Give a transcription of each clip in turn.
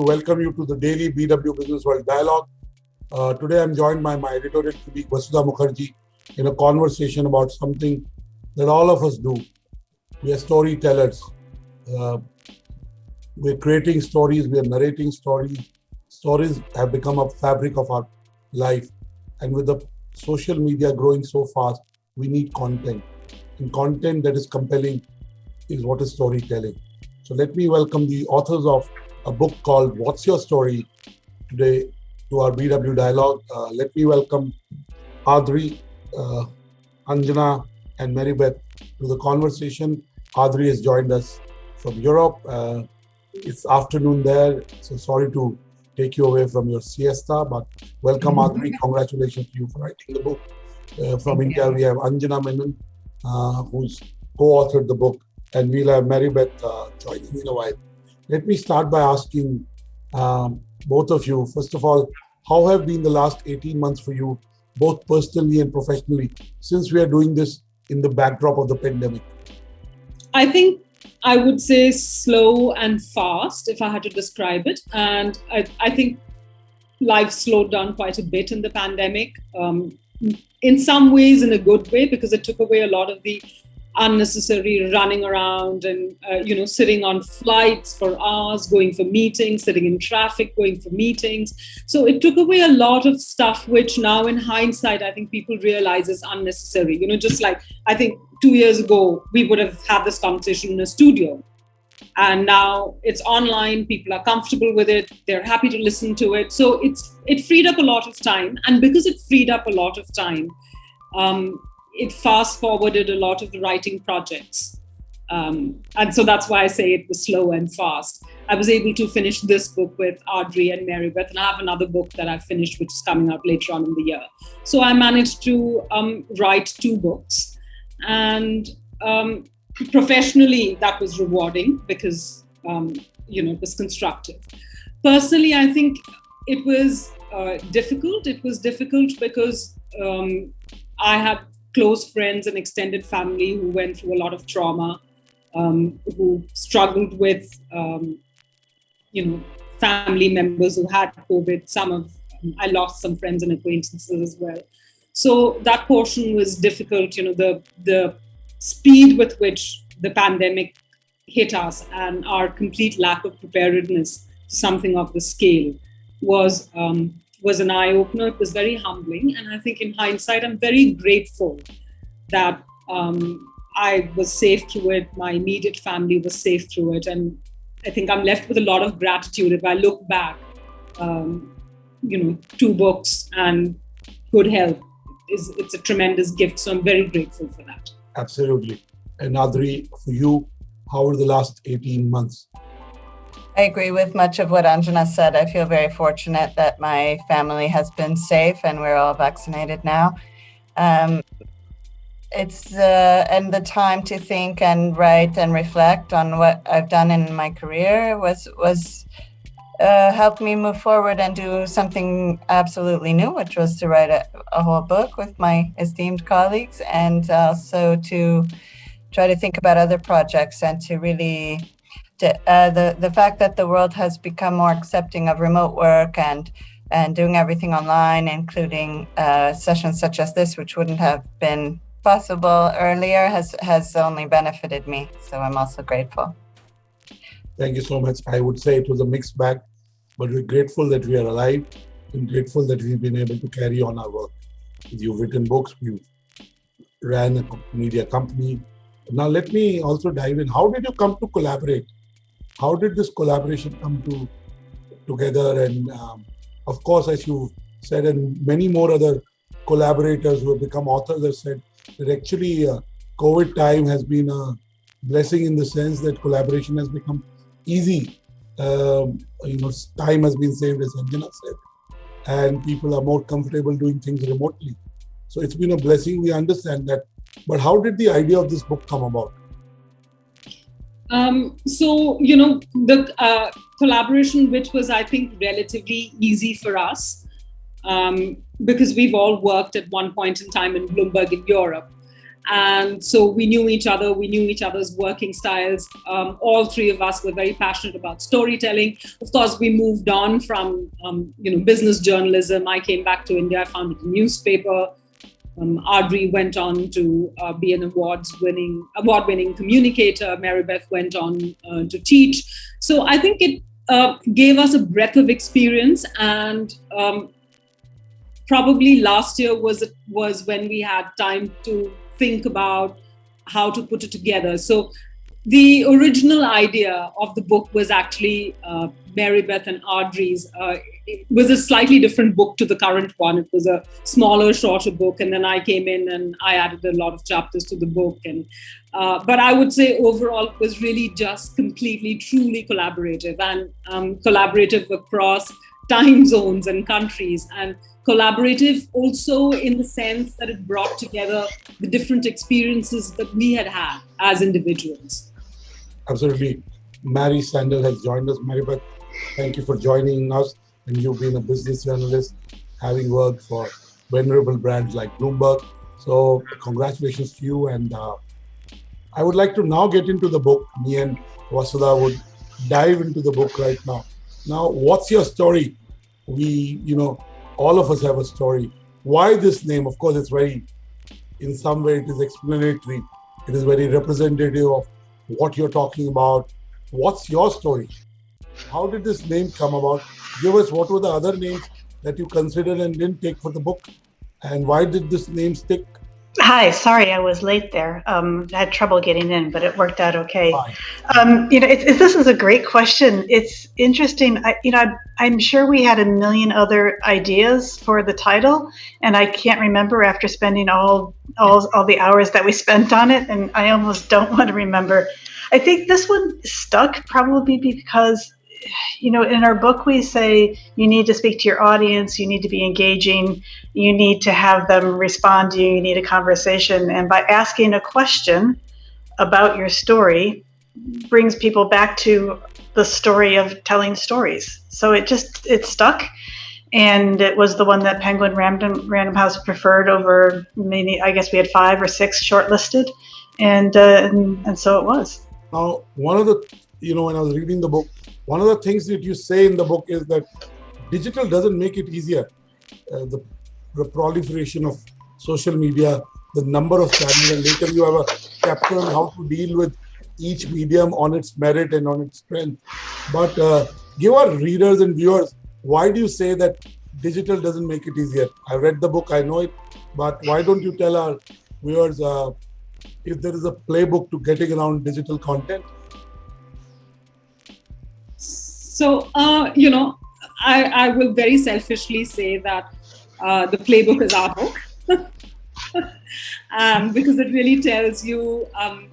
to welcome you to the daily BW Business World Dialogue. Today I'm joined by my editorial colleague Vasudha Mukherjee in a conversation about something that all of us do. We are storytellers. We're creating stories, we are narrating stories. Stories have become a fabric of our life. And with the social media growing so fast, we need content. And content that is compelling is what is storytelling. So let me welcome the authors of a book called What's Your Story today to our BW Dialogue. Let me welcome Adri, Anjana and Marybeth to the conversation. Adri has joined us from Europe. It's afternoon there, so sorry to take you away from your siesta, but welcome Adri. Congratulations to you for writing the book. From India, we have Anjana Menon, who's co-authored the book, and we'll have Marybeth joining in a while. Let me start by asking both of you, first of all, how have been the last 18 months for you, both personally and professionally, since we are doing this in the backdrop of the pandemic? I think I would say slow and fast, if I had to describe it. And I think life slowed down quite a bit in the pandemic, in some ways in a good way, because it took away a lot of the unnecessary running around and, sitting on flights for hours, going for meetings, sitting in traffic, going for meetings. So it took away a lot of stuff, which now in hindsight, I think people realize is unnecessary. Just like I think 2 years ago, we would have had this conversation in a studio. And now it's online, people are comfortable with it, they're happy to listen to it. So it freed up a lot of time. And because it freed up a lot of time, it fast forwarded a lot of the writing projects. And so that's why I say it was slow and fast. I was able to finish this book with Adri and Marybeth, and I have another book that I've finished, which is coming out later on in the year. So I managed to write 2 books. And professionally, that was rewarding because, it was constructive. Personally, I think it was difficult. It was difficult because I had close friends and extended family who went through a lot of trauma, who struggled with, family members who had COVID. I lost some friends and acquaintances as well. So that portion was difficult. The speed with which the pandemic hit us and our complete lack of preparedness to something of the scale was an eye-opener. It was very humbling. And I think in hindsight, I'm very grateful that I was safe through it. My immediate family was safe through it. And I think I'm left with a lot of gratitude. If I look back, 2 books and good health, it's a tremendous gift. So I'm very grateful for that. Absolutely. And Adri, for you, how were the last 18 months? I agree with much of what Anjana said. I feel very fortunate that my family has been safe and we're all vaccinated now. It's and the time to think and write and reflect on what I've done in my career was helped me move forward and do something absolutely new, which was to write a whole book with my esteemed colleagues, and also to try to think about other projects and to really the fact that the world has become more accepting of remote work and doing everything online, including sessions such as this, which wouldn't have been possible earlier, has only benefited me. So I'm also grateful. Thank you so much. I would say it was a mixed bag, but we're grateful that we are alive and grateful that we've been able to carry on our work. You've written books, you've ran a media company. Now let me also dive in. How did you come to collaborate? How did this collaboration come together? And of course, as you said, and many more other collaborators who have become authors have said that actually COVID time has been a blessing in the sense that collaboration has become easy. Time has been saved, as Anjana said, and people are more comfortable doing things remotely. So it's been a blessing. We understand that. But how did the idea of this book come about? The collaboration, which was, I think, relatively easy for us, because we've all worked at one point in time in Bloomberg in Europe. And so we knew each other, we knew each other's working styles. All three of us were very passionate about storytelling. Of course, we moved on from business journalism. I came back to India, I founded a newspaper. Adri went on to be an award-winning communicator. Marybeth went on to teach. So I think it gave us a breadth of experience, and probably last year was when we had time to think about how to put it together. So the original idea of the book was actually Marybeth and Adri's. It was a slightly different book to the current one. It was a smaller, shorter book, and then I came in and I added a lot of chapters to the book. And but I would say overall it was really just completely, truly collaborative, and collaborative across time zones and countries, and collaborative also in the sense that it brought together the different experiences that we had as individuals. Absolutely. Mary Sandell has joined us. Marybeth, thank you for joining us. And you've been a business journalist, having worked for venerable brands like Bloomberg. So congratulations to you. And I would like to now get into the book. Me and Vasudha would dive into the book right now. Now, what's your story? All of us have a story. Why this name? Of course, it's very, in some way, it is explanatory. It is very representative of what you're talking about. What's your story? How did this name come about? Give us what were the other names that you considered and didn't take for the book? And why did this name stick? Hi, sorry I was late there. I had trouble getting in, but it worked out okay. This is a great question. It's interesting. I'm sure we had a million other ideas for the title, and I can't remember after spending all the hours that we spent on it, and I almost don't want to remember. I think this one stuck probably because, in our book we say you need to speak to your audience, you need to be engaging, you need to have them respond to you, you need a conversation. And by asking a question about your story brings people back to the story of telling stories. So it stuck. And it was the one that Penguin Random House preferred over many. I guess we had 5 or 6 shortlisted. And so it was. Now, one of the, when I was reading the book, one of the things that you say in the book is that digital doesn't make it easier. The proliferation of social media, the number of channels, and later you have a chapter on how to deal with each medium on its merit and on its strength. But give our readers and viewers, why do you say that digital doesn't make it easier? I read the book, I know it, but why don't you tell our viewers if there is a playbook to getting around digital content? So, I will very selfishly say that the playbook is our book. Because it really tells you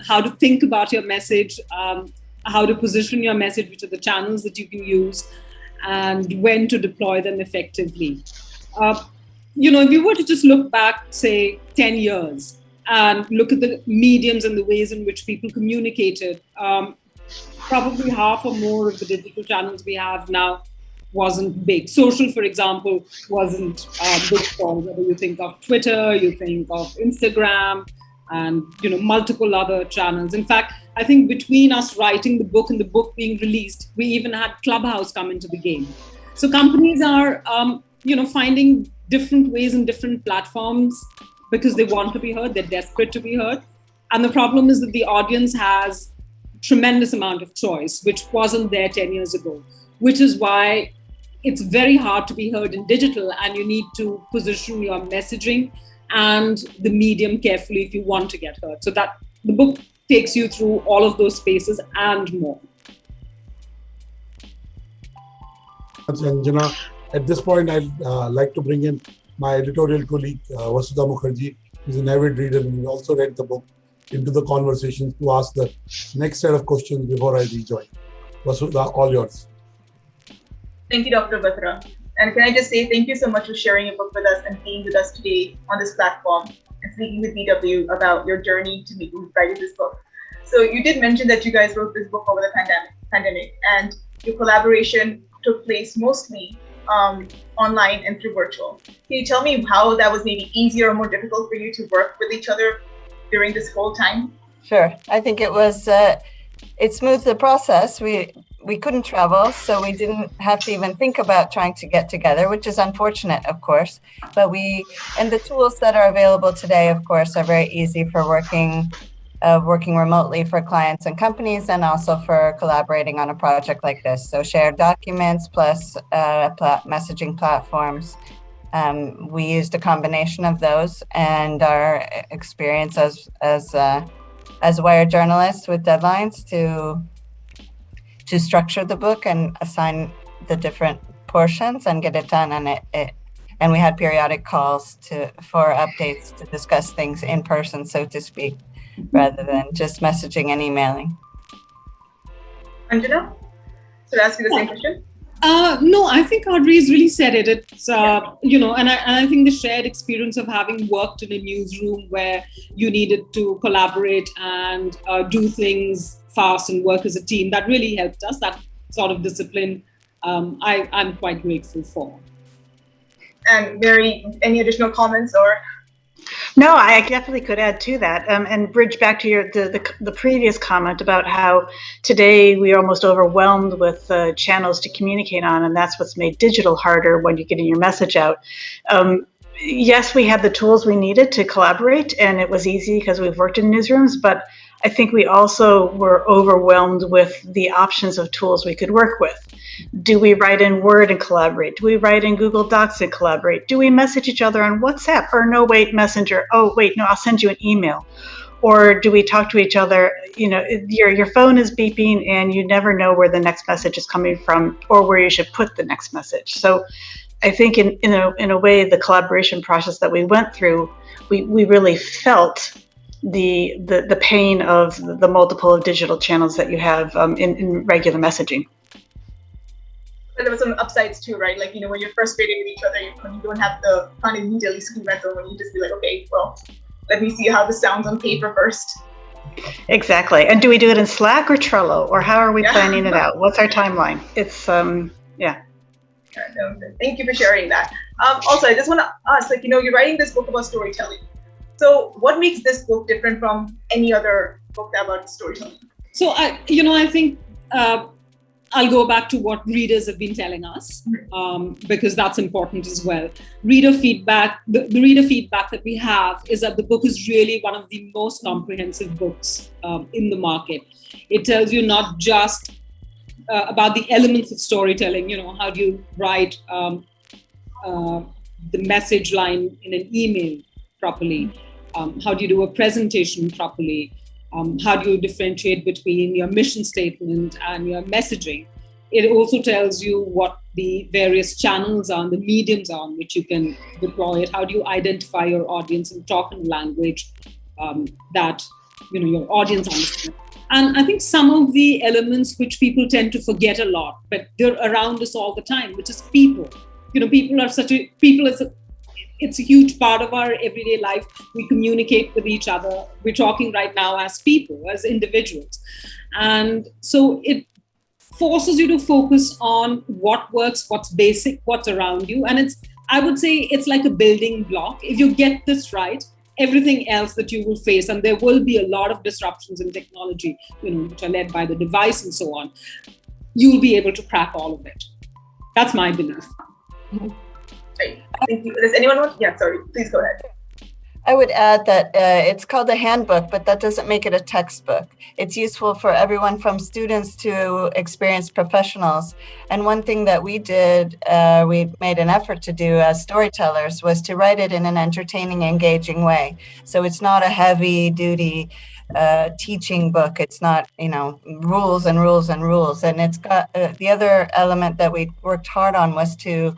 how to think about your message, how to position your message, which are the channels that you can use, and when to deploy them effectively. If you were to just look back, say, 10 years, and look at the mediums and the ways in which people communicated, probably half or more of the digital channels we have now wasn't big. Social, for example, wasn't big for whether you think of Twitter, you think of Instagram, and multiple other channels. In fact, I think between us writing the book and the book being released, we even had Clubhouse come into the game. So companies are, finding different ways and different platforms because they want to be heard. They're desperate to be heard. And the problem is that the audience has tremendous amount of choice, which wasn't there 10 years ago, which is why it's very hard to be heard in digital, and you need to position your messaging and the medium carefully if you want to get heard. So that the book takes you through all of those spaces and more. Anjana, at this point, I'd like to bring in my editorial colleague, Vasudha Mukherjee, who's an avid reader and also read the book, into the conversation to ask the next set of questions before I rejoin. Vasudha, all yours. Thank you, Dr. Batra. And can I just say thank you so much for sharing your book with us and being with us today on this platform and speaking with BW about your journey to writing this book. So you did mention that you guys wrote this book over the pandemic, and your collaboration took place mostly online and through virtual. Can you tell me how that was maybe easier or more difficult for you to work with each other during this whole time? Sure. I think it was, it smoothed the process. We couldn't travel, so we didn't have to even think about trying to get together, which is unfortunate, of course. But and the tools that are available today, of course, are very easy for working remotely for clients and companies, and also for collaborating on a project like this. So shared documents plus messaging platforms. We used a combination of those, and our experience as Wired journalists with deadlines to structure the book and assign the different portions and get it done. And we had periodic calls for updates to discuss things in person, so to speak, rather than just messaging and emailing. Anjana, should I ask you the same question? No, I think Adri's really said it. It's, and I think the shared experience of having worked in a newsroom where you needed to collaborate and do things fast and work as a team, that really helped us. That sort of discipline, I'm quite grateful for. And Mary, any additional comments or? No, I definitely could add to that, and bridge back to the previous comment about how today we are almost overwhelmed with channels to communicate on, and that's what's made digital harder when you're getting your message out. Yes, we had the tools we needed to collaborate, and it was easy because we've worked in newsrooms, but I think we also were overwhelmed with the options of tools we could work with. Do we write in Word and collaborate? Do we write in Google Docs and collaborate? Do we message each other on WhatsApp? Or no, wait, Messenger. Oh, wait, no, I'll send you an email. Or do we talk to each other? Your phone is beeping and you never know where the next message is coming from or where you should put the next message. So I think in a way, the collaboration process that we went through, we really felt the pain of the multiple of digital channels that you have in regular messaging. But there were some upsides too, right? Like, when you're frustrated with each other, when you don't have the can't immediately scream at them, when you just be like, okay, well, let me see how this sounds on paper first. Exactly. And do we do it in Slack or Trello, or how are we planning it out? What's our timeline? It's yeah. Thank you for sharing that. Also, I just want to ask, you're writing this book about storytelling. So what makes this book different from any other book about storytelling? So I think I'll go back to what readers have been telling us, because that's important as well. Reader feedback, the reader feedback that we have is that the book is really one of the most comprehensive books in the market. It tells you not just about the elements of storytelling, how do you write the message line in an email properly? How do you do a presentation properly? How do you differentiate between your mission statement and your messaging? It also tells you what the various channels are, the mediums on which you can deploy it. How do you identify your audience and talk in language that your audience understands? And I think some of the elements which people tend to forget a lot, but they're around us all the time, which is people. It's a huge part of our everyday life. We communicate with each other. We're talking right now as people, as individuals. And so it forces you to focus on what works, what's basic, what's around you. And I would say it's like a building block. If you get this right, everything else that you will face, and there will be a lot of disruptions in technology, which are led by the device and so on, you'll be able to crack all of it. That's my belief. Great. Thank you. Does anyone want? Yeah, sorry. Please go ahead. I would add that it's called a handbook, but that doesn't make it a textbook. It's useful for everyone from students to experienced professionals. And one thing that we did, we made an effort to do as storytellers, was to write it in an entertaining, engaging way. So it's not a heavy-duty teaching book. It's not, rules and rules and rules. And it's got the other element that we worked hard on was to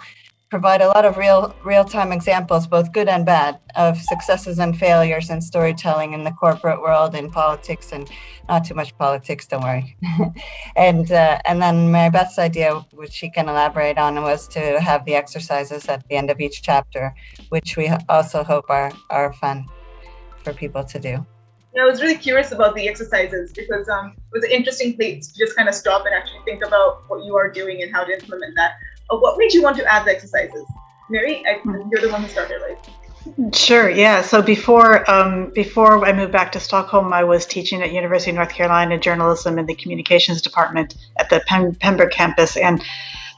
provide a lot of real-time examples, both good and bad, of successes and failures in storytelling in the corporate world, in politics, and not too much politics, don't worry. And then Marybeth's idea, which she can elaborate on, was to have the exercises at the end of each chapter, which we also hope are fun for people to do. I was really curious about the exercises because it was an interesting place to just kind of stop and actually think about what you are doing and how to implement that. What made you want to add the exercises? Mary, you're the one who started, right? Sure. Yeah. So before I moved back to Stockholm, I was teaching at University of North Carolina journalism in the communications department at the Pembroke campus. And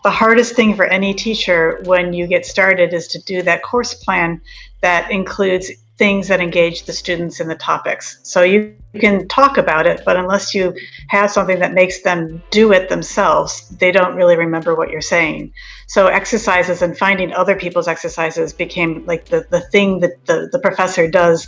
the hardest thing for any teacher when you get started is to do that course plan that includes things that engage the students in the topics. So you can talk about it, but unless you have something that makes them do it themselves, they don't really remember what you're saying. So exercises and finding other people's exercises became like the thing that the professor does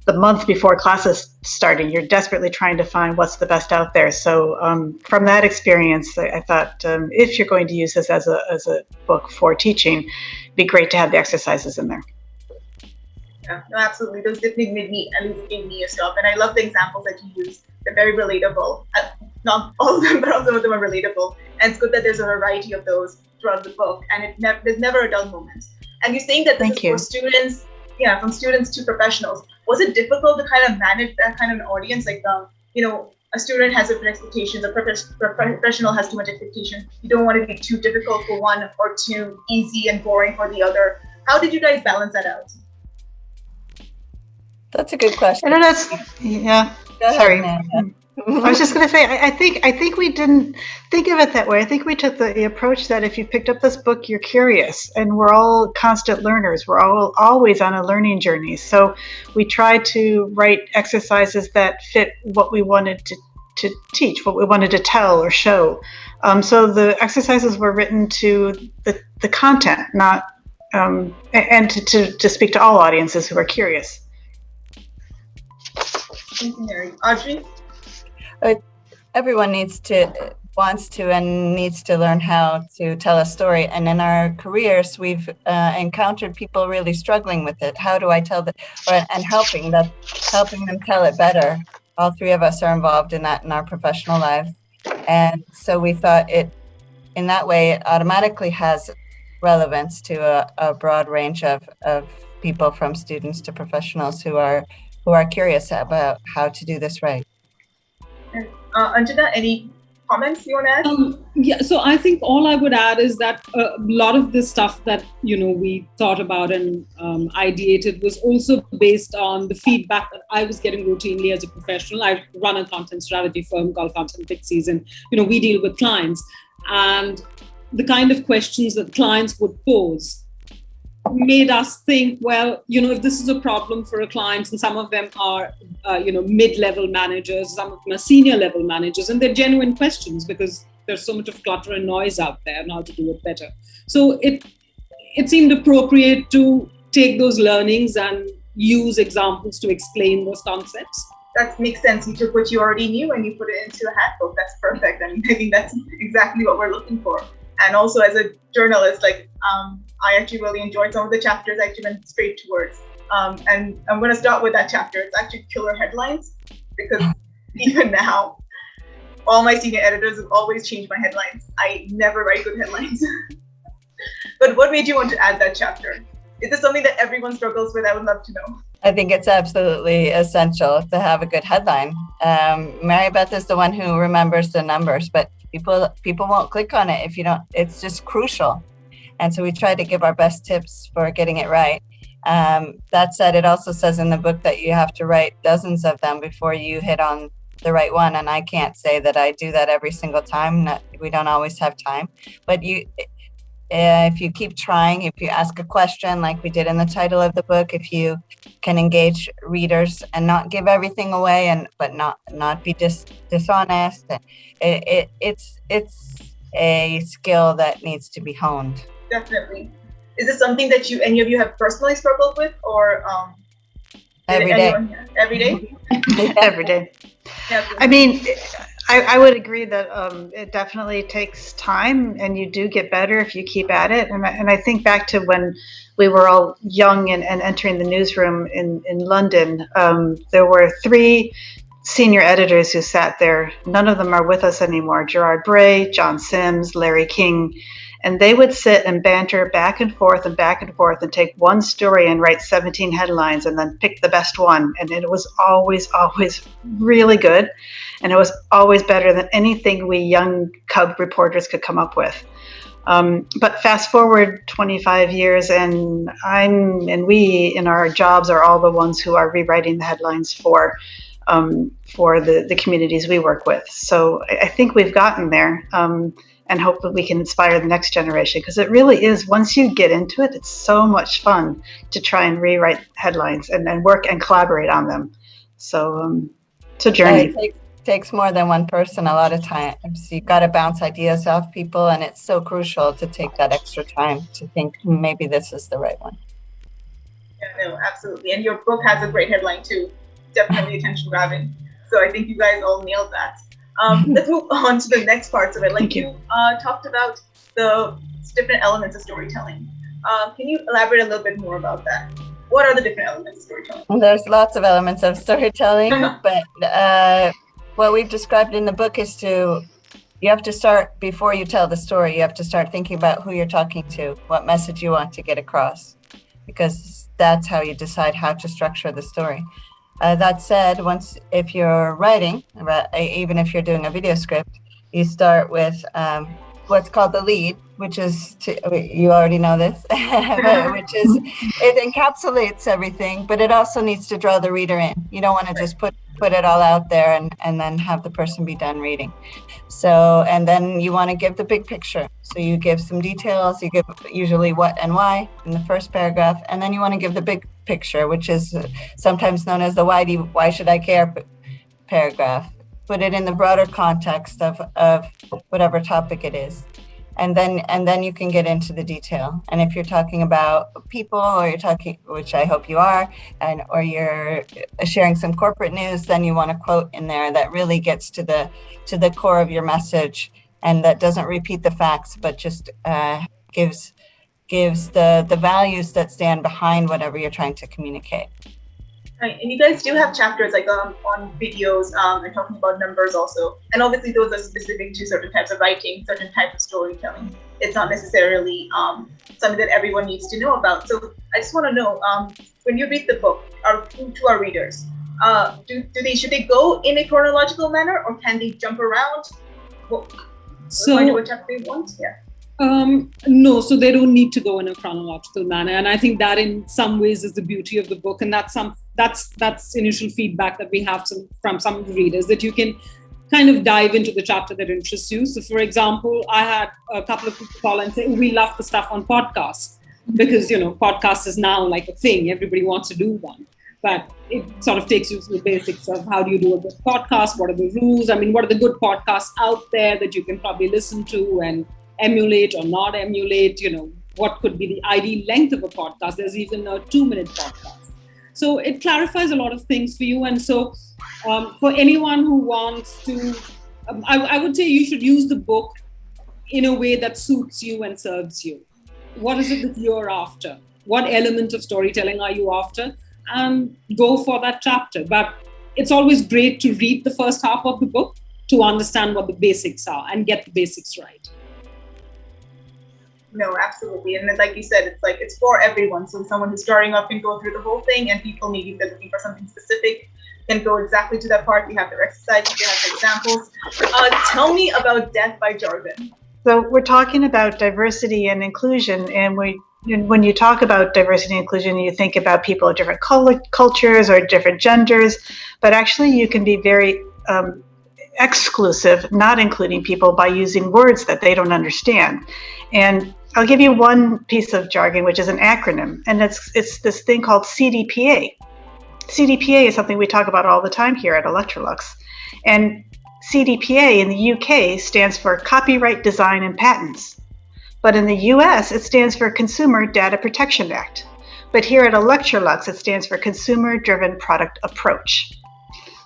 the month before class is starting. You're desperately trying to find what's the best out there. So from that experience, I thought if you're going to use this as a book for teaching, it'd be great to have the exercises in there. Yeah, no, absolutely. Those definitely made me, at least gave me a stop. And I love the examples that you use. They're very relatable. Not all of them, but some of them are relatable. And it's good that there's a variety of those throughout the book. And there's never a dull moment. And you're saying that this is for students, from students to professionals. Was it difficult to kind of manage that kind of an audience? Like, a student has different expectations, a professional has too much expectation. You don't want to be too difficult for one or too easy and boring for the other. How did you guys balance that out? That's a good question. Sorry. I was just going to say, I think we didn't think of it that way. I think we took the approach that if you picked up this book, you're curious, and we're all constant learners. We're all always on a learning journey. So we tried to write exercises that fit what we wanted to teach, what we wanted to tell or show. So the exercises were written to the content, not and to speak to all audiences who are curious. Adri? Everyone wants to and needs to learn how to tell a story. And in our careers, we've encountered people really struggling with it. How do I tell and helping them tell it better. All three of us are involved in that in our professional lives. And so we thought in that way, it automatically has relevance to a broad range of people, from students to professionals who are curious about how to do this right. Anjana, any comments you want to add? So I think all I would add is that a lot of the stuff that we thought about and ideated was also based on the feedback that I was getting routinely as a professional. I run a content strategy firm called Pixies, and we deal with clients, and the kind of questions that clients would pose made us think, well, if this is a problem for a client, and some of them are, mid-level managers, some of them are senior level managers, and they're genuine questions because there's so much of clutter and noise out there and how to do it better. So it seemed appropriate to take those learnings and use examples to explain those concepts. That makes sense. You took what you already knew and you put it into a handbook. That's perfect. I think that's exactly what we're looking for. And also as a journalist, I actually really enjoyed some of the chapters. I actually went straight to words. And I'm going to start with that chapter. It's actually killer headlines, because even now, all my senior editors have always changed my headlines. I never write good headlines. But what made you want to add that chapter? Is this something that everyone struggles with? I would love to know. I think it's absolutely essential to have a good headline. Marybeth is the one who remembers the numbers, but people won't click on it if you don't. It's just crucial. And so we try to give our best tips for getting it right. That said, it also says in the book that you have to write dozens of them before you hit on the right one. And I can't say that I do that every single time. We don't always have time. But if you keep trying, if you ask a question like we did in the title of the book, if you can engage readers and not give everything away, but not be dishonest, it's a skill that needs to be honed. Definitely. Is this something that any of you have personally struggled with, or every day? Every day? Every day. Yeah. I mean, I would agree that it definitely takes time, and you do get better if you keep at it. And I think back to when we were all young and entering the newsroom in London, there were 3 senior editors who sat there. None of them are with us anymore. Gerard Bray, John Sims, Larry King. And they would sit and banter back and forth and take one story and write 17 headlines and then pick the best one. And it was always really good. And it was always better than anything we young cub reporters could come up with. But fast forward 25 years, and we in our jobs are all the ones who are rewriting the headlines for the communities we work with. So I think we've gotten there, and hope that we can inspire the next generation, because it really is, once you get into it, it's so much fun to try and rewrite headlines and work and collaborate on them. So it's a journey. It takes more than one person a lot of times. You got to bounce ideas off people, and it's so crucial to take that extra time to think maybe this is the right one. Yeah, no, absolutely. And your book has a great headline too. Definitely attention grabbing. So I think you guys all nailed that. Let's move on to the next parts of it. Like you talked about the different elements of storytelling. Can you elaborate a little bit more about that? What are the different elements of storytelling? There's lots of elements of storytelling, but what we've described in the book is you have to start, before you tell the story, you have to start thinking about who you're talking to, what message you want to get across, because that's how you decide how to structure the story. That said, if you're writing, even if you're doing a video script, you start with what's called the lead, which is, you already know this, which is, it encapsulates everything, but it also needs to draw the reader in. You don't want to just put it all out there and then have the person be done reading. So, and then you want to give the big picture. So you give some details, you give usually what and why in the first paragraph, and then you want to give the big picture, which is sometimes known as the why should I care paragraph. Put it in the broader context of whatever topic it is. And then you can get into the detail. And if you're talking about people, or you're talking, which I hope you are, or you're sharing some corporate news, then you want a quote in there that really gets to the core of your message, and that doesn't repeat the facts, but just gives the values that stand behind whatever you're trying to communicate. Right, and you guys do have chapters like on videos and talking about numbers also. And obviously those are specific to certain types of writing, certain types of storytelling. It's not necessarily something that everyone needs to know about. So I just want to know, when you read the book to our readers, should they go in a chronological manner, or can they jump around? Find what chapter they want? Yeah. No, so they don't need to go in a chronological manner, and I think that in some ways is the beauty of the book, and that's initial feedback that we have from some readers, that you can kind of dive into the chapter that interests you. So, for example, I had a couple of people call and say, "We love the stuff on podcasts," because podcast is now like a thing; everybody wants to do one. But it sort of takes you through the basics of how do you do a good podcast, what are the rules? I mean, what are the good podcasts out there that you can probably listen to and emulate or not emulate, what could be the ideal length of a podcast. There's even a 2-minute podcast. So it clarifies a lot of things for you. And so for anyone who wants to, I would say you should use the book in a way that suits you and serves you. What is it that you're after? What element of storytelling are you after? And go for that chapter. But it's always great to read the first half of the book to understand what the basics are and get the basics right. No, absolutely. And like you said, it's for everyone. So someone who's starting off can go through the whole thing, and people maybe if they're looking for something specific can go exactly to that part. We have their exercises, we have the examples. Tell me about death by jargon. So we're talking about diversity and inclusion, and when you talk about diversity and inclusion, you think about people of different cultures or different genders, but actually you can be very exclusive, not including people, by using words that they don't understand. And I'll give you one piece of jargon, which is an acronym, and it's this thing called CDPA. CDPA is something we talk about all the time here at Electrolux. And CDPA in the UK stands for Copyright Design and Patents. But in the US, it stands for Consumer Data Protection Act. But here at Electrolux, it stands for Consumer Driven Product Approach.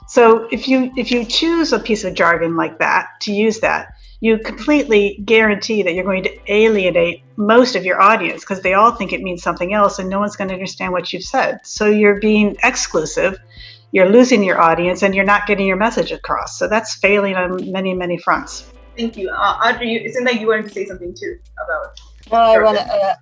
So if you choose a piece of jargon like that, to use that, you completely guarantee that you're going to alienate most of your audience, because they all think it means something else and no one's going to understand what you've said. So you're being exclusive, you're losing your audience, and you're not getting your message across. So that's failing on many, many fronts. Thank you. Adri, it seemed like you wanted to say something too about...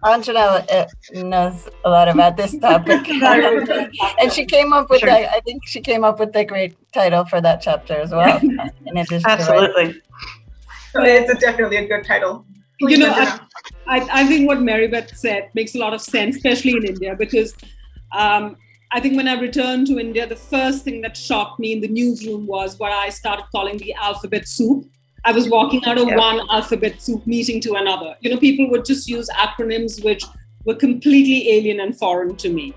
Anjana knows a lot about this topic. And she came up with I think she came up with the great title for that chapter as well. In addition Absolutely. It's definitely a good title. You know, I think what Marybeth said makes a lot of sense, especially in India, because I think when I returned to India, the first thing that shocked me in the newsroom was what I started calling the alphabet soup. I was walking out of one alphabet soup meeting to another. You know, people would just use acronyms which were completely alien and foreign to me.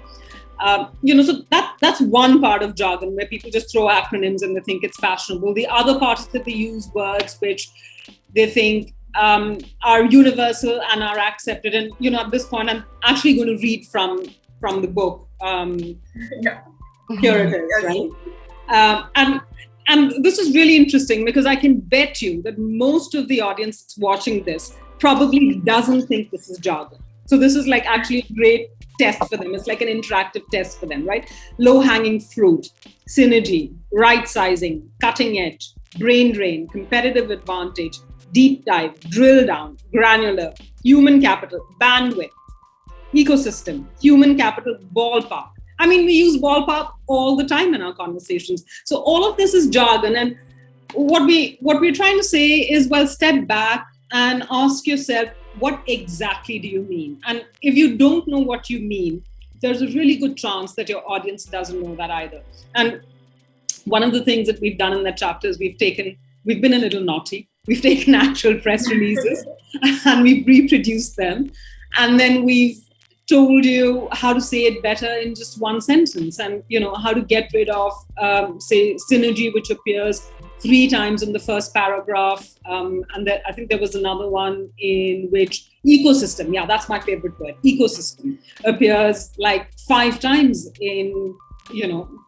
You know, so that's one part of jargon where people just throw acronyms and they think it's fashionable. The other part is that they use words which they think are universal and are accepted. And, you know, at this point, I'm actually going to read from the book. Here it is, right? And this is really interesting because I can bet you that most of the audience that's watching this probably doesn't think this is jargon. So this is like actually a great test for them. It's like an interactive test for them, right? Low-hanging fruit, synergy, right sizing, cutting edge, brain drain, competitive advantage, deep dive, drill down, granular, human capital, bandwidth, ecosystem, human capital, ballpark. I mean, we use ballpark all the time in our conversations. So all of this is jargon. And what we're trying to say is, well, step back and ask yourself, what exactly do you mean? And if you don't know what you mean, there's a really good chance that your audience doesn't know that either. And one of the things that we've done in that chapter is we've been a little naughty. We've taken actual press releases and we've reproduced them. And then we've told you how to say it better in just one sentence, and you know how to get rid of say synergy, which appears 3 times in the first paragraph, and then I think there was another one in which ecosystem, that's my favorite word, ecosystem, appears like 5 times in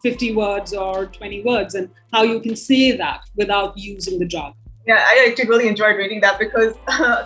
50 words or 20 words, and how you can say that without using the jargon. Yeah, I actually really enjoyed reading that because,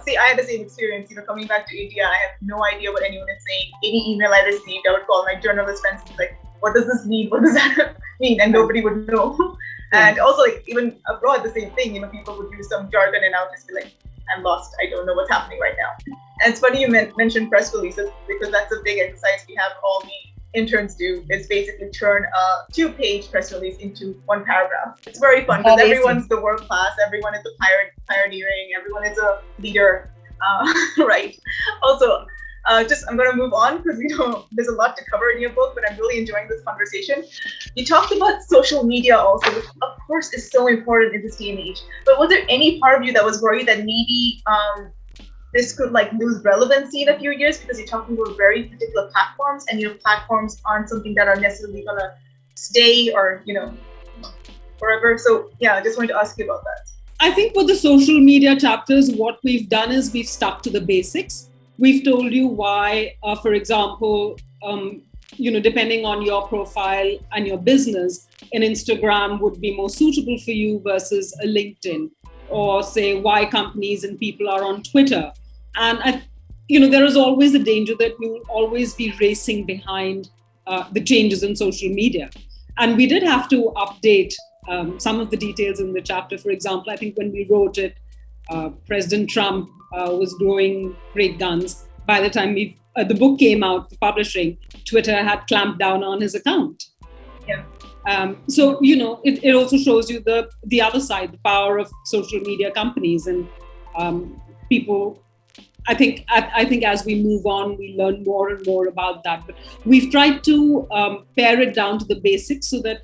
see, I had the same experience, coming back to India. I have no idea what anyone is saying. Any email I received, I would call my journalist friends and be like, what does this mean? What does that mean? And nobody would know. And also, like, even abroad, the same thing, people would use some jargon and I would just be like, I'm lost. I don't know what's happening right now. And it's funny you mentioned press releases because that's a big exercise we have all the interns do, is basically turn a 2-page press release into 1 paragraph. It's very fun because everyone's the world class, everyone is pioneering, everyone is a leader, right? Also, I'm going to move on because there's a lot to cover in your book, but I'm really enjoying this conversation. You talked about social media also, which of course is so important in this day and age. But was there any part of you that was worried that maybe this could lose relevancy in a few years because you're talking about very particular platforms, and platforms aren't something that are necessarily gonna stay or forever? So I just wanted to ask you about that. I think with the social media chapters, what we've done is we've stuck to the basics. We've told you why, for example, depending on your profile and your business, an Instagram would be more suitable for you versus a LinkedIn, or say why companies and people are on Twitter. And there is always a danger that we will always be racing behind the changes in social media. And we did have to update some of the details in the chapter. For example, I think when we wrote it, President Trump was growing great guns. By the time the book came out for publishing, Twitter had clamped down on his account. Yeah. So, it also shows you the other side, the power of social media companies, and people. I think as we move on, we learn more and more about that. But we've tried to pare it down to the basics so that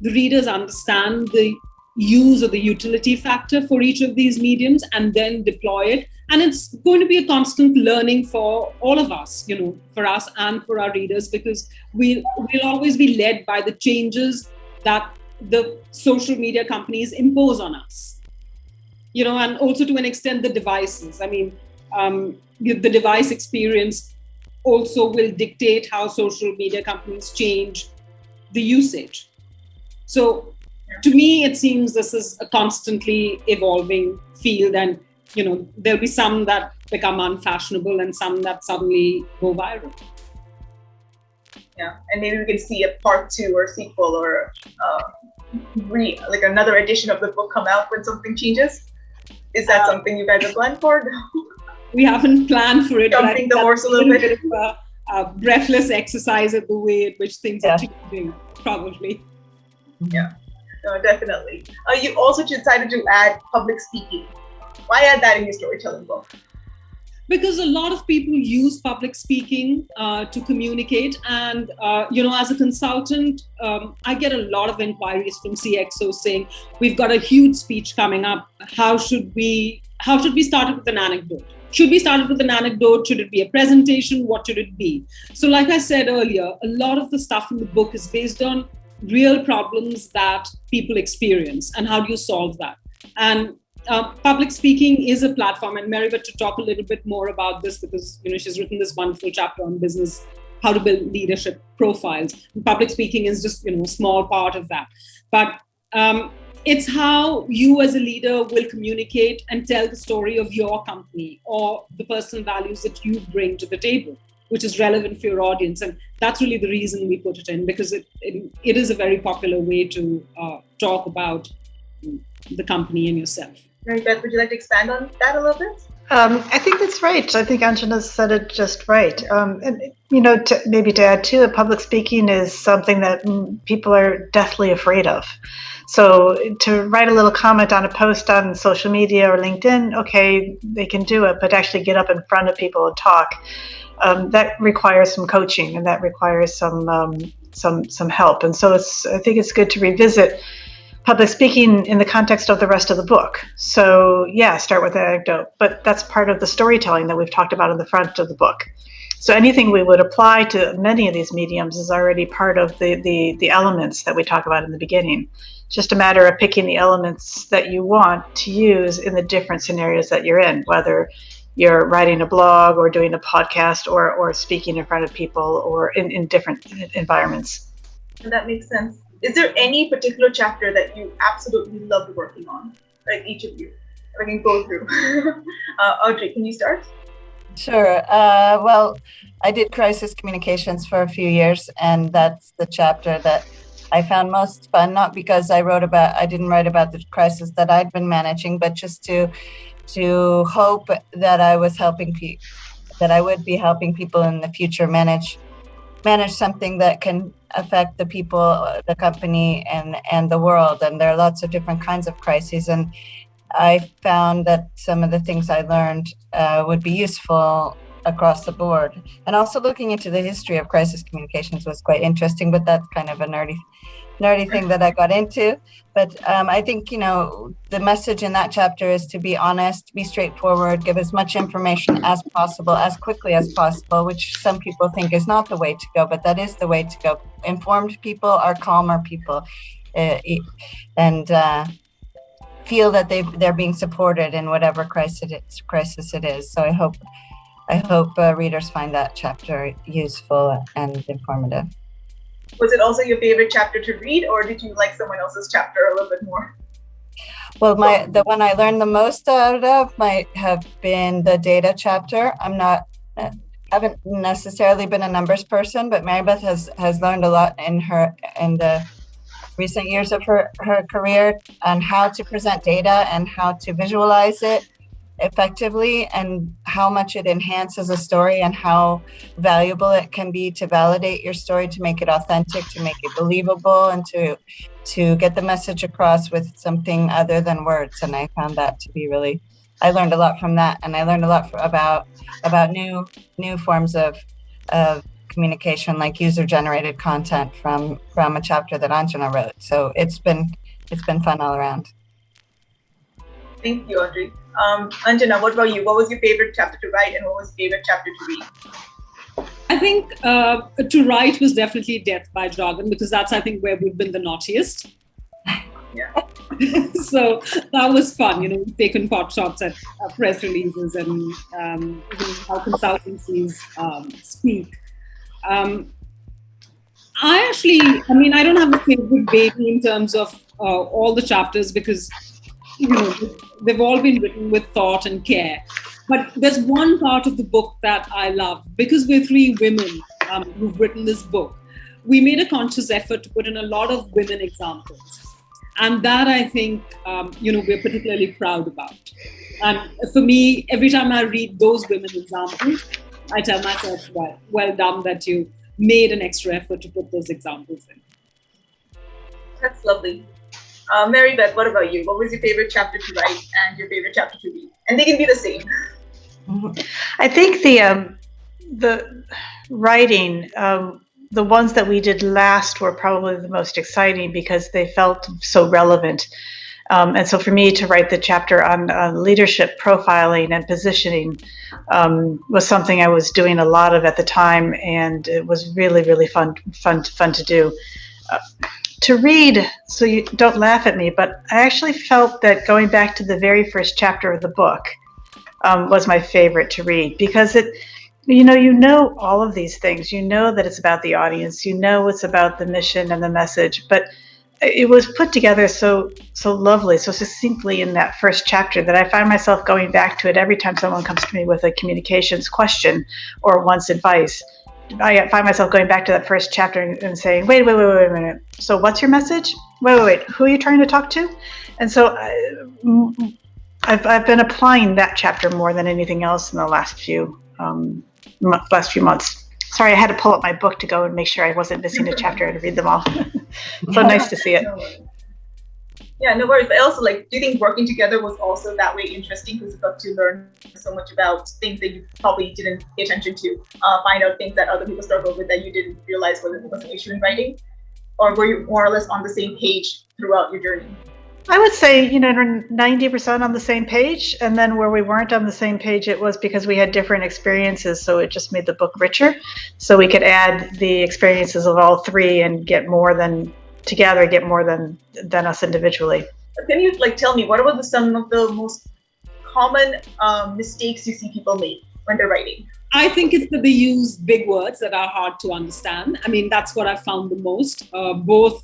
the readers understand the use or the utility factor for each of these mediums and then deploy it. And it's going to be a constant learning for all of us, for us and for our readers, because we'll always be led by the changes that the social media companies impose on us, and also to an extent the devices. I mean, the device experience also will dictate how social media companies change the usage. So to me, it seems this is a constantly evolving field, and there'll be some that become unfashionable and some that suddenly go viral. Yeah, and maybe we can see a part 2 or sequel or another edition of the book come out when something changes. Is that something you guys have planned for? We haven't planned for it. Jumping the horse a little bit. Of a breathless exercise at the way at which things are changing, probably. Yeah, no, definitely. You also decided to add public speaking. Why add that in your storytelling book? Because a lot of people use public speaking to communicate. And, as a consultant, I get a lot of inquiries from CXOs saying, we've got a huge speech coming up. How should we start it with an anecdote? Should we start it with an anecdote? Should it be a presentation? What should it be? So like I said earlier, a lot of the stuff in the book is based on real problems that people experience and how do you solve that. And public speaking is a platform, and Marybeth to talk a little bit more about this because she's written this wonderful chapter on business, how to build leadership profiles. And public speaking is just a small part of that, but it's how you as a leader will communicate and tell the story of your company or the personal values that you bring to the table, which is relevant for your audience. And that's really the reason we put it in, because it is a very popular way to talk about the company and yourself. Marybeth, would you like to expand on that a little bit? I think that's right. I think Anjana said it just right. And maybe to add to it, public speaking is something that people are deathly afraid of. So to write a little comment on a post on social media or LinkedIn, okay, they can do it, but actually get up in front of people and talk, that requires some coaching and that requires some help. And so I think it's good to revisit public speaking in the context of the rest of the book. So yeah, start with an anecdote, but that's part of the storytelling that we've talked about in the front of the book. So anything we would apply to many of these mediums is already part of the elements that we talk about in the beginning. Just a matter of picking the elements that you want to use in the different scenarios that you're in, whether you're writing a blog or doing a podcast or speaking in front of people or in different environments. And that makes sense. Is there any particular chapter that you absolutely loved working on? Like each of you, I can go through. Adri, can you start? Sure. Well, I did crisis communications for a few years, and that's the chapter that I found most fun. Not because I didn't write about the crisis that I'd been managing, but just to hope that I was that I would be helping people in the future manage something that can affect the people, the company, and the world. And there are lots of different kinds of crises. And I found that some of the things I learned would be useful across the board. And also looking into the history of crisis communications was quite interesting, but that's kind of a nerdy thing that I got into. But I think, the message in that chapter is to be honest, be straightforward, give as much information as possible, as quickly as possible, which some people think is not the way to go, but that is the way to go. Informed people are calmer people, and feel that they're being supported in whatever crisis it is. So I hope readers find that chapter useful and informative. Was it also your favorite chapter to read, or did you like someone else's chapter a little bit more? Well, the one I learned the most out of might have been the data chapter. Haven't necessarily been a numbers person, but Marybeth has learned a lot in the recent years of her career on how to present data and how to visualize it effectively, and how much it enhances a story and how valuable it can be to validate your story, to make it authentic, to make it believable, and to get the message across with something other than words. And I found that to be I learned a lot from that, and I learned a lot about new forms of communication, like user-generated content from a chapter that Anjana wrote. So it's been fun all around. Thank you, Adri. Anjana, what about you? What was your favorite chapter to write, and what was your favorite chapter to read? I think to write was definitely Death by Dragon, because that's, I think, where we've been the naughtiest. Yeah. So that was fun, we've taken pot shots at press releases and how consultancies speak. I don't have a favorite baby in terms of all the chapters, because they've all been written with thought and care. But there's one part of the book that I love, because we're three women who've written this book. We made a conscious effort to put in a lot of women examples. And that, I think, we're particularly proud about. And for me, every time I read those women examples, I tell myself, well done that you made an extra effort to put those examples in. That's lovely. Marybeth, what about you? What was your favorite chapter to write and your favorite chapter to read? And they can be the same. I think the writing, the ones that we did last were probably the most exciting because they felt so relevant. And so for me to write the chapter on leadership profiling and positioning was something I was doing a lot of at the time, and it was really, really fun to do. To read, so you don't laugh at me, but I actually felt that going back to the very first chapter of the book was my favorite to read, because you know all of these things. You know that it's about the audience. You know it's about the mission and the message, but it was put together so lovely, so succinctly in that first chapter that I find myself going back to it every time someone comes to me with a communications question or wants advice. I find myself going back to that first chapter and saying, wait a minute. So what's your message? Wait. Who are you trying to talk to? And so I've been applying that chapter more than anything else in the last few months. Sorry, I had to pull up my book to go and make sure I wasn't missing a chapter and read them all. So nice to see it. Yeah, no worries. But also, do you think working together was also that way interesting, because you got to learn so much about things that you probably didn't pay attention to, find out things that other people struggled with that you didn't realize was an issue in writing? Or were you more or less on the same page throughout your journey? I would say, 90% on the same page. And then where we weren't on the same page, it was because we had different experiences. So it just made the book richer. So we could add the experiences of all three and get more than us individually. Can you tell me, what are some of the most common mistakes you see people make when they're writing? I think it's that they use big words that are hard to understand. I mean, that's what I found the most, both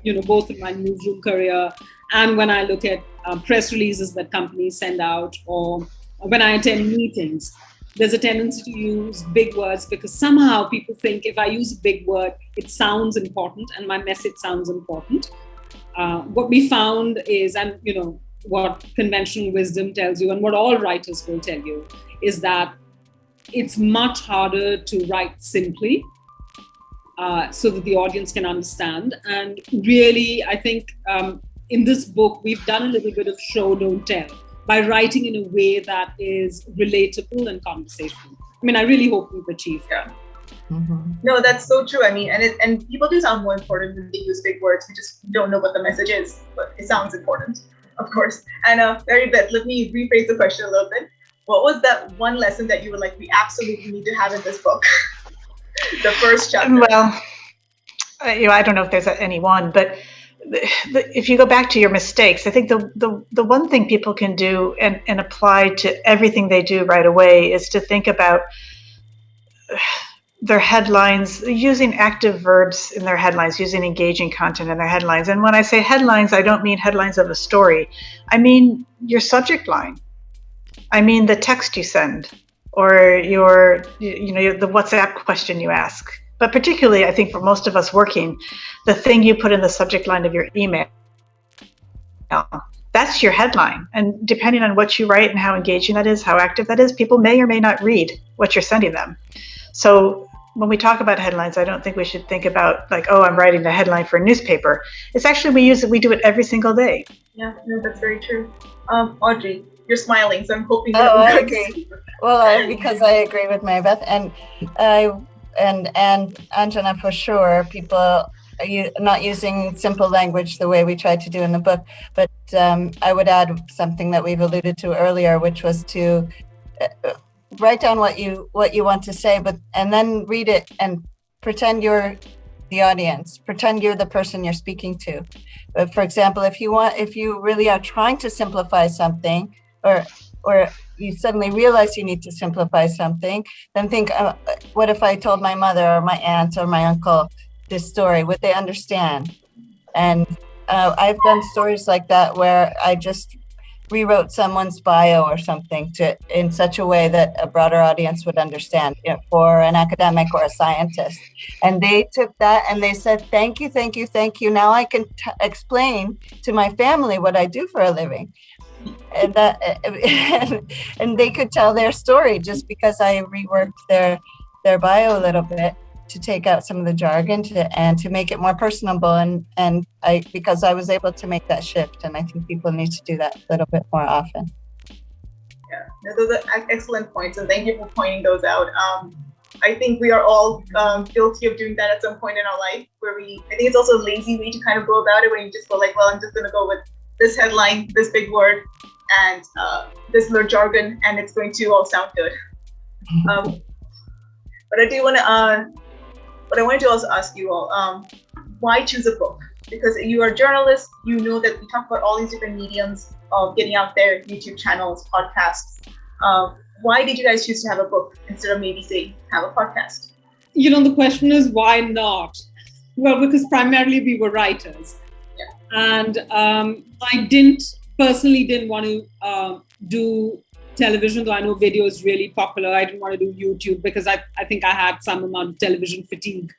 in my newsroom career and when I look at press releases that companies send out, or when I attend meetings. There's a tendency to use big words because somehow people think if I use a big word, it sounds important and my message sounds important. What we found is, and what conventional wisdom tells you and what all writers will tell you, is that it's much harder to write simply so that the audience can understand. And really, I think in this book, we've done a little bit of show, don't tell, by writing in a way that is relatable and conversational. I mean, I really hope we've achieved that. Mm-hmm. No, that's so true. I mean, and people do sound more important when they use big words. We just don't know what the message is, but it sounds important, of course. And Marybeth, let me rephrase the question a little bit. What was that one lesson that you were like, we absolutely need to have in this book? The first chapter. Well, I don't know if there's any one, but if you go back to your mistakes, I think the one thing people can do and apply to everything they do right away is to think about their headlines, using active verbs in their headlines, using engaging content in their headlines. And when I say headlines, I don't mean headlines of a story. I mean your subject line. I mean the text you send, or the WhatsApp question you ask. But particularly, I think for most of us working, the thing you put in the subject line of your email, that's your headline. And depending on what you write and how engaging that is, how active that is, people may or may not read what you're sending them. So when we talk about headlines, I don't think we should think about I'm writing the headline for a newspaper. It's actually, we do it every siningle day. Yeah, no, that's very true. Adri, you're smiling, so I'm hoping I agree. Well, because I agree with Marybeth, and Anjana for sure, people are not using simple language the way we tried to do in the book. But I would add something that we've alluded to earlier, which was to write down what you want to say, and then read it and pretend you're the audience, pretend you're the person you're speaking to. For example, if you really are trying to simplify something, or you suddenly realize you need to simplify something, then think, what if I told my mother or my aunt or my uncle this story? Would they understand? And I've done stories like that where I just rewrote someone's bio or something in such a way that a broader audience would understand, for an academic or a scientist. And they took that and they said, thank you. Now I can explain to my family what I do for a living. And that, and they could tell their story just because I reworked their bio a little bit to take out some of the jargon and to make it more personable. And because I was able to make that shift, and I think people need to do that a little bit more often. Yeah, no, those are excellent points, and thank you for pointing those out. I think we are all guilty of doing that at some point in our life, where I think it's also a lazy way to kind of go about it, when you just go like, well, I'm just going to go with this headline, this big word, and this little jargon, and it's going to all sound good. But I do want to, but I wanted to also ask you all, why choose a book? Because you are a journalist, you know that we talk about all these different mediums of getting out there, YouTube channels, podcasts. Why did you guys choose to have a book instead of maybe say have a podcast? The question is why not? Well, because primarily we were writers. Yeah. And I personally didn't want to do television, though I know video is really popular. I didn't want to do YouTube because I think I had some amount of television fatigue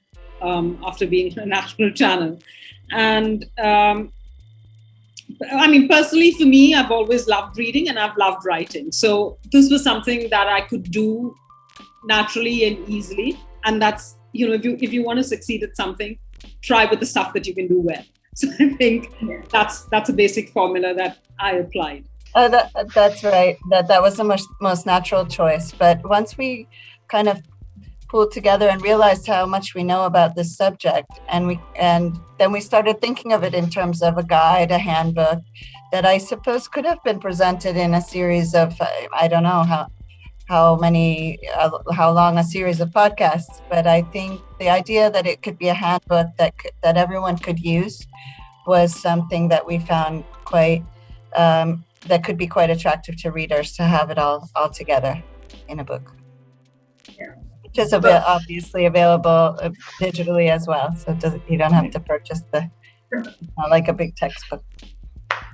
after being a national channel. And personally for me, I've always loved reading and I've loved writing. So this was something that I could do naturally and easily. And that's, if you want to succeed at something, try with the stuff that you can do well. So I think that's a basic formula that I applied. That's right. That was the most natural choice. But once we kind of pulled together and realized how much we know about this subject, and then we started thinking of it in terms of a guide, a handbook that I suppose could have been presented in a series of, I don't know how long a series of podcasts, but I think the idea that it could be a handbook that everyone could use was something that we found quite that could be quite attractive to readers, to have it all together in a book. Yeah. Which is obviously available digitally as well, so you don't have to purchase like a big textbook.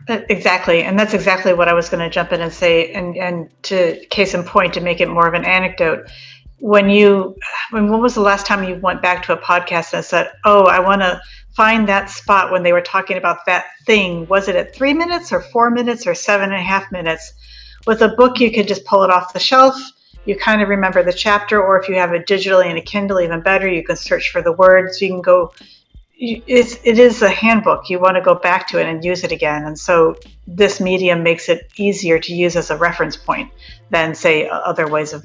Exactly, and that's exactly what I was going to jump in and say. And to case in point, to make it more of an anecdote, when was the last time you went back to a podcast and said, "Oh, I want to find that spot when they were talking about that thing. Was it at 3 minutes or 4 minutes or 7.5 minutes?" With a book, you could just pull it off the shelf. You kind of remember the chapter, or if you have it digitally in a Kindle, even better, you can search for the words. You can go. It is a handbook. You want to go back to it and use it again. And so this medium makes it easier to use as a reference point than, say, other ways of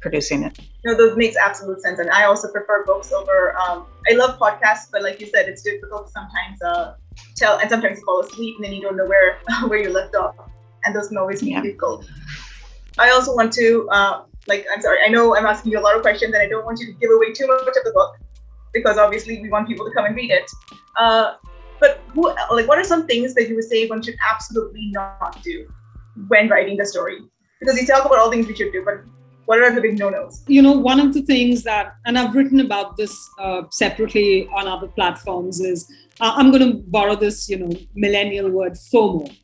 producing it. No, that makes absolute sense. And I also prefer books over, I love podcasts, but like you said, it's difficult to sometimes sometimes fall asleep and then you don't know where you left off. And those can always be difficult. I also want to, I'm sorry, I know I'm asking you a lot of questions and I don't want you to give away too much of the book, because obviously we want people to come and read it. But what are some things that you would say one should absolutely not do when writing the story? Because you talk about all things we should do, but what are the big no-nos? One of the things that, and I've written about this separately on other platforms, is I'm going to borrow this, millennial word, FOMO.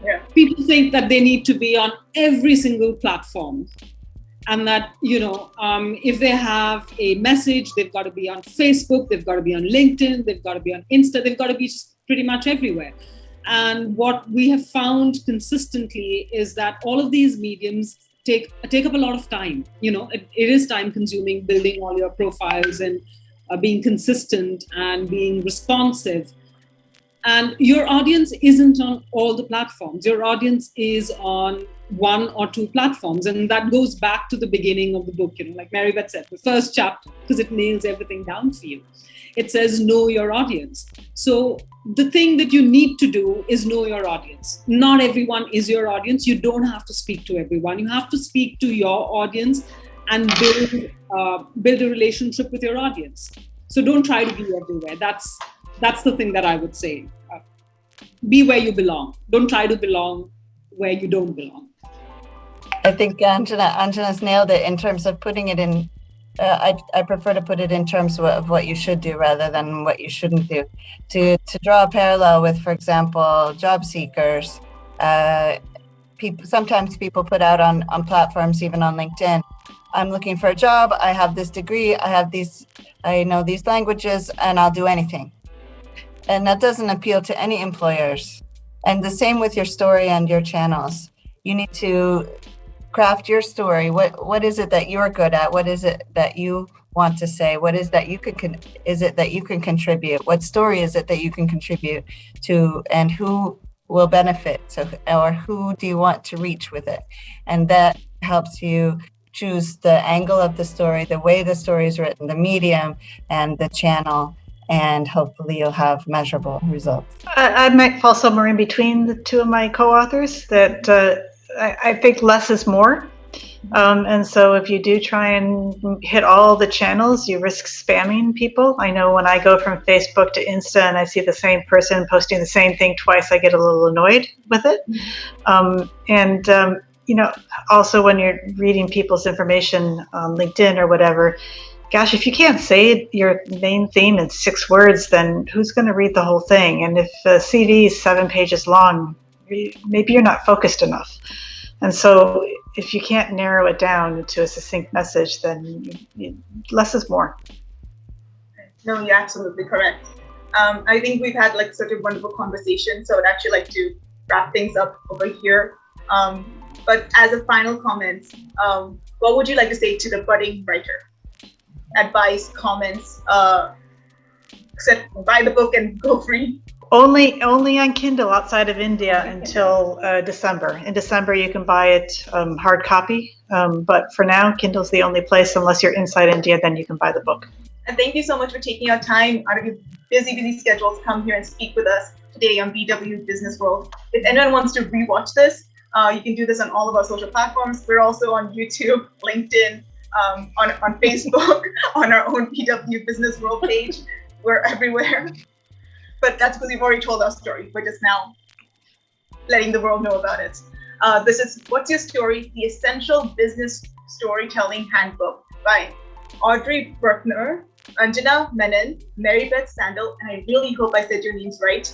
Yeah. People think that they need to be on every single platform. And that, if they have a message, they've got to be on Facebook, they've got to be on LinkedIn, they've got to be on Insta, they've got to be just pretty much everywhere. And what we have found consistently is that all of these mediums take up a lot of time. It is time consuming, building all your profiles and being consistent and being responsive. And your audience isn't on all the platforms. Your audience is on one or two platforms. And that goes back to the beginning of the book, like Marybeth said, the first chapter, because it nails everything down for you. It says, know your audience. So the thing that you need to do is know your audience. Not everyone is your audience. You don't have to speak to everyone. You have to speak to your audience and build a relationship with your audience. So don't try to be everywhere. That's the thing that I would say. Be where you belong. Don't try to belong where you don't belong. I think Anjana's nailed it in terms of putting it in. I prefer to put it in terms of what you should do rather than what you shouldn't do. To draw a parallel with, for example, job seekers. Sometimes people put out on platforms, even on LinkedIn, I'm looking for a job. I have this degree. I know these languages, and I'll do anything. And that doesn't appeal to any employers. And the same with your story and your channels. You need to craft your story. What is it that you're good at? What is it that you want to say? What is that you can contribute? What story is it that you can contribute to? And who will benefit? So, or who do you want to reach with it? And that helps you choose the angle of the story, the way the story is written, the medium, and the channel, and hopefully you'll have measurable results. I might fall somewhere in between the two of my co-authors, that I think less is more. And so if you do try and hit all the channels, you risk spamming people. I know when I go from Facebook to Insta and I see the same person posting the same thing twice, I get a little annoyed with it. Also when you're reading people's information on LinkedIn or whatever, gosh, if you can't say your main theme in 6 words, then who's going to read the whole thing? And if a CV is 7 pages long, maybe you're not focused enough. And so if you can't narrow it down into a succinct message, then less is more. No, you're absolutely correct. I think we've had like such a wonderful conversation, so I'd actually like to wrap things up over here. But as a final comment, what would you like to say to the budding writer? Advice, comments, except buy the book and go free. Only on Kindle outside of India until December. In December, you can buy it hard copy. But for now, Kindle's the only place, unless you're inside India, then you can buy the book. And thank you so much for taking your time out of your busy schedules to come here and speak with us today on BW Business World. If anyone wants to rewatch this, you can do this on all of our social platforms. We're also on YouTube, LinkedIn, on Facebook, on our own BW Business World page. We're everywhere. But that's because we've already told our story. We're just now letting the world know about it. This is What's Your Story? The Essential Business Storytelling Handbook by Adri, Bruckner, Anjana, Menon, Marybeth, Sandell, and I really hope I said your names right.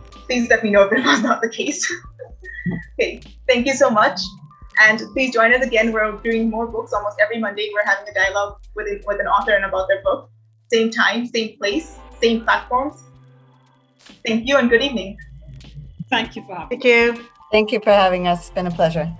Please let me know if it was not the case. Okay, thank you so much. And please join us again. We're doing more books almost every Monday. We're having a dialogue with an author and about their book. Same time, same place, same platforms. Thank you and good evening. Thank you for having me. Thank you. Thank you for having us. It's been a pleasure.